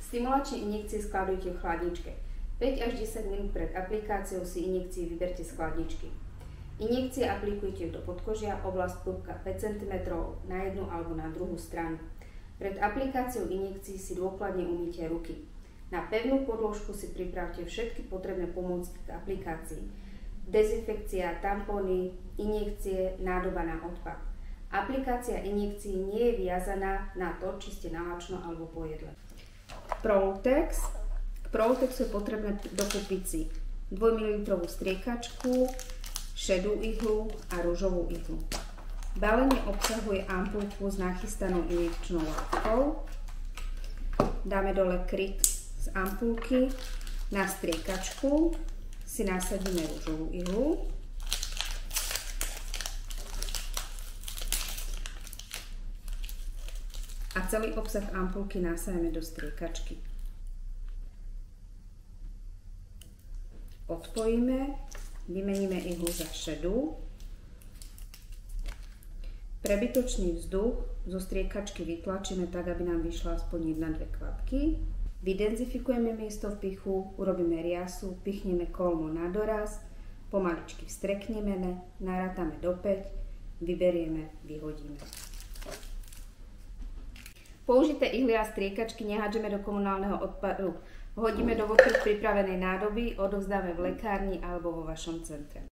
Stimulačné injekcie skladujte v chladničke. 5 až 10 minút pred aplikáciou si injekcii vyberte z chladničky. Injekcie aplikujte do podkožia, oblasť pupka 5 cm na jednu alebo na druhú stranu. Pred aplikáciou injekcií si dôkladne umýte ruky. Na pevnú podložku si pripravte všetky potrebné pomôcky k aplikácii. Dezinfekcia, tampóny, injekcie, nádoba na odpad. Aplikácia injekcií nie je viazaná na to, či ste nalačno alebo po jedle. Prolutex. K Prolutexu je potrebné dokúpiť si 2 ml striekačku, šedú ihlu a ružovú ihlu. Balenie obsahuje ampulku s nachystanou injekčnou látkou. Dáme dole kryt z ampulky. Na striekačku si nasadíme ružovú ihlu. A celý obsah ampulky nasajeme do striekačky. Odpojíme, vymeníme ihlu za šedú. Prebytočný vzduch zo striekačky vytlačíme tak, aby nám vyšla aspoň 1-2 kvapky. Vydenzifikujeme miesto vpichu, urobíme riasu, pichneme kolmo na doraz, pomaličky vstrekneme, narátame do 5, vyberieme, vyhodíme. Použité ihly a striekačky nehádžeme do komunálneho odpadu. Hodíme do vopred pripravenej nádoby, odovzdáme v lekárni alebo vo vašom centre.